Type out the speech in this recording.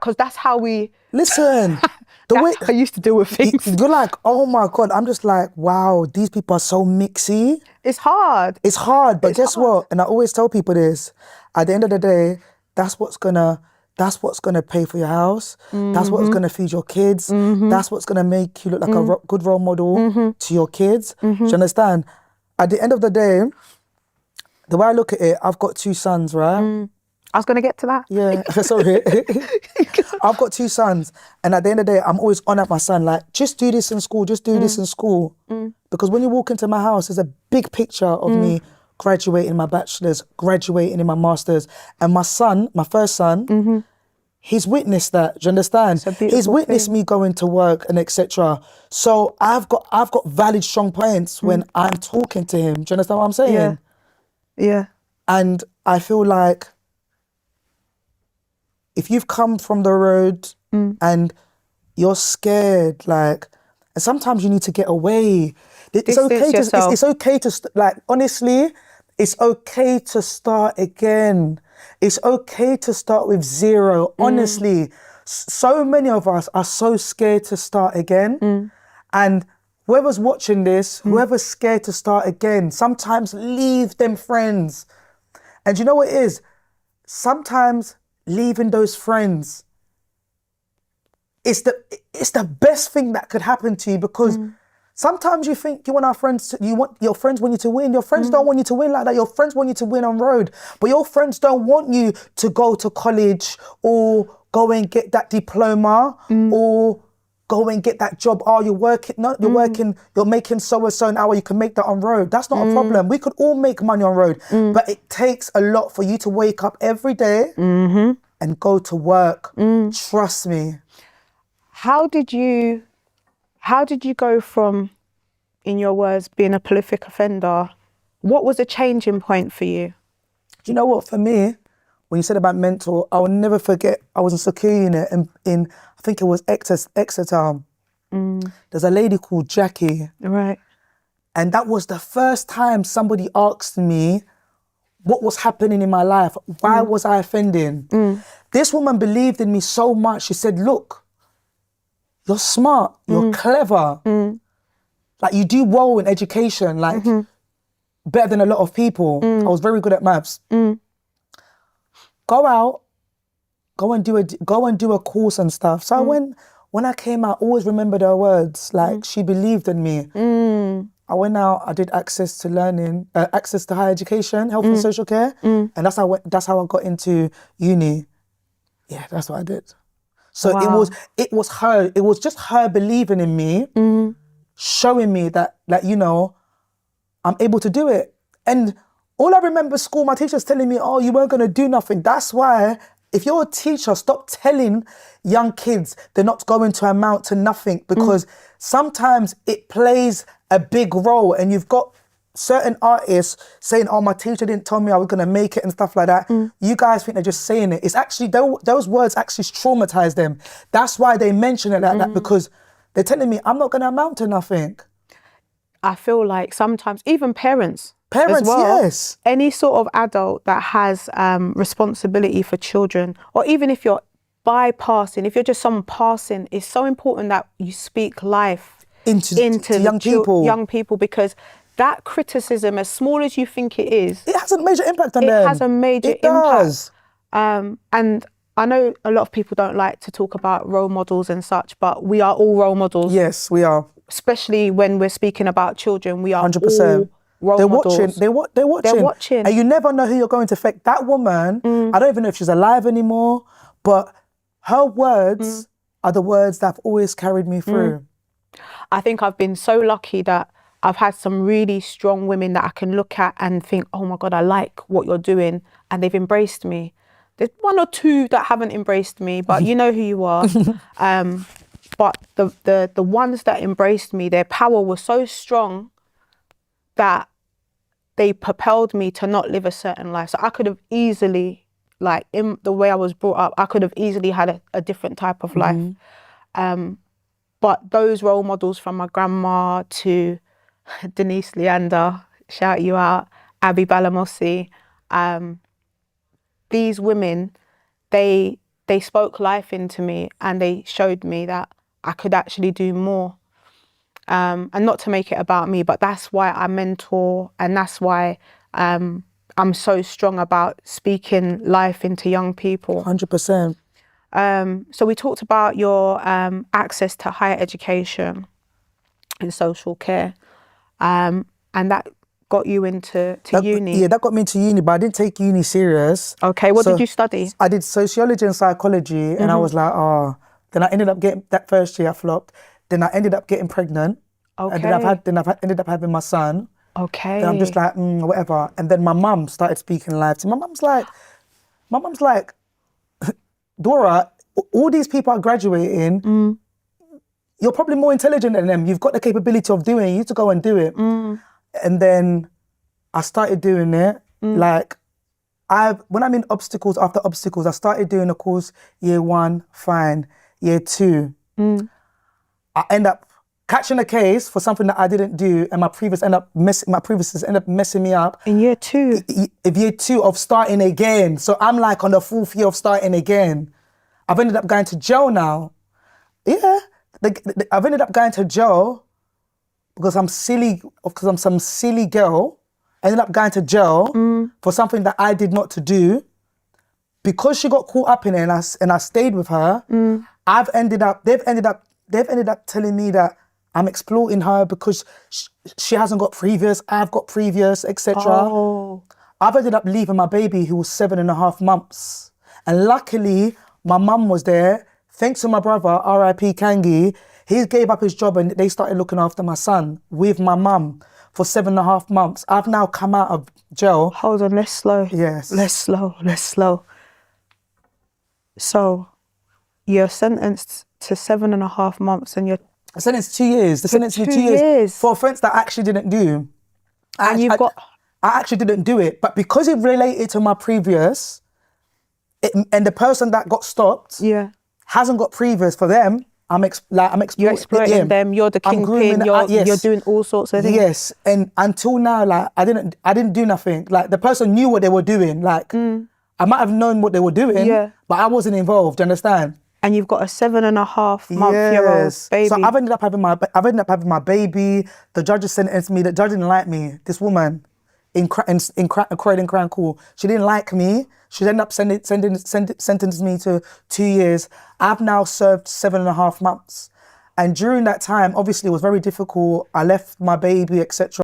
because that's how we... Listen, that's how I used to deal with things. You're like, oh my God, I'm just like, wow, these people are so mixy. It's hard. It's hard, but guess what? And I always tell people this, at the end of the day, that's what's gonna pay for your house. That's what's gonna feed your kids. That's what's gonna make you look like a good role model to your kids. Do you understand? At the end of the day, the way I look at it, I've got 2 sons, right? I was going to get to that. Yeah, sorry. I've got 2 sons. And at the end of the day, I'm always on at my son, like, just do this in school, just do this in school. Because when you walk into my house, there's a big picture of me graduating my bachelor's, graduating in my master's. And my son, my first son, he's witnessed that, do you understand? He's witnessed me going to work and etc. So I've got valid, strong points when I'm talking to him. Do you understand what I'm saying? Yeah. And I feel like if you've come from the road and you're scared, like, and sometimes you need to get away. It's okay to like, honestly, it's okay to start again. It's okay to start with 0. Honestly, so many of us are so scared to start again. And whoever's watching this, whoever's scared to start again, sometimes leave them friends. And you know what it is? Sometimes leaving those friends, it's the best thing that could happen to you, because sometimes you think you want your friends want you to win. Your friends don't want you to win like that. Your friends want you to win on road, but your friends don't want you to go to college or go and get that diploma or go and get that job. Oh, you're working, you're making so-and-so an hour, you can make that on road. That's not a problem. We could all make money on road, but it takes a lot for you to wake up every day and go to work. Trust me. How did you go from, in your words, being a prolific offender? What was a changing point for you? Do you know what, for me, when you said about mentor, I will never forget, I was in security unit in I think it was Exeter. There's a lady called Jackie. Right. And that was the first time somebody asked me what was happening in my life. Why was I offending? This woman believed in me so much. She said, look, you're smart, you're clever. Like, you do well in education, like better than a lot of people. I was very good at maths. Go out, go and do a course and stuff. So when I came out, I always remembered her words. Like, she believed in me. I went out, I did access to learning, access to higher education, health and social care. And that's how I got into uni. Yeah, that's what I did. So it was just her believing in me, showing me that, like, you know, I'm able to do it. And all I remember school, my teachers telling me, oh, you weren't going to do nothing. That's why, if you're a teacher, stop telling young kids they're not going to amount to nothing, because sometimes it plays a big role, and you've got certain artists saying, oh, my teacher didn't tell me I was going to make it and stuff like that. You guys think they're just saying it. It's actually, those words actually traumatize them. That's why they mention it like that, because they're telling me I'm not going to amount to nothing. I feel like sometimes even parents as well, yes. Any sort of adult that has responsibility for children, or even if you're bypassing, if you're just someone passing, it's so important that you speak life into young people, because that criticism, as small as you think it is, it has a major impact on them. It has a major impact. Does. And I know a lot of people don't like to talk about role models and such, but we are all role models. Yes, we are. Especially when we're speaking about children, we are 100%. all role models. They're watching. And you never know who you're going to affect. That woman, I don't even know if she's alive anymore, but her words are the words that have always carried me through. I think I've been so lucky that I've had some really strong women that I can look at and think, oh my God, I like what you're doing, and they've embraced me. There's 1 or 2 that haven't embraced me, but you know who you are. But the ones that embraced me, their power was so strong that they propelled me to not live a certain life. So I could have easily, like, in the way I was brought up, I could have easily had a different type of life. But those role models, from my grandma to Denise Leander, shout you out, Abby Balamossi, these women, they they spoke life into me, and they showed me that I could actually do more. And not to make it about me, but that's why I mentor, and that's why I'm so strong about speaking life into young people. 100%. So we talked about your access to higher education and social care, and that got you into uni. Yeah, that got me into uni, but I didn't take uni serious. Okay, what did you study? I did sociology and psychology, and I was like, oh. Then I ended up getting, that first year I flopped. Then I ended up getting pregnant. Okay. And then I've ended up having my son. Okay. Then I'm just like, whatever. And then my mum started speaking live to me. My mum's like, Dora, all these people are graduating. You're probably more intelligent than them. You've got the capability of doing it. You need to go and do it. And then I started doing it. Like, when I'm in obstacles after obstacles, I started doing a course year 1, fine. Year 2, I end up catching a case for something that I didn't do, and my previous end up messing me up. In year 2? Year 2 of starting again. So I'm like on the 4th year of starting again. I've ended up going to jail now. Yeah, I've ended up going to jail because I'm some silly girl. I ended up going to jail for something that I did not to do. Because she got caught up in it, and I stayed with her. They've ended up telling me that I'm exploiting her because she hasn't got previous, I've got previous, etc. Oh. I've ended up leaving my baby who was 7.5 months. And luckily, my mum was there. Thanks to my brother, R.I.P. Kangi, he gave up his job and they started looking after my son with my mum for 7.5 months. I've now come out of jail. Hold on, let's slow. Yes. Let's slow. So, you're sentenced to 7.5 months and you're... The sentence 2 years. The sentence 2 years for offence that I actually didn't do. I actually didn't do it, but because it related to my previous, and the person that got stopped hasn't got previous for them, I'm exploiting You're exploiting them. You're the kingpin. You're doing all sorts of things. Yes, and until now, like I didn't do nothing. Like the person knew what they were doing. Like I might have known what they were doing, but I wasn't involved. Do you understand? And you've got a 7.5-month-year-old baby. So I've ended up having my baby. The judge sentenced me. The judge didn't like me. This woman in Croydon Court. She didn't like me. She ended up sentencing me to 2 years. I've now served 7.5 months. And during that time, obviously, it was very difficult. I left my baby, etc.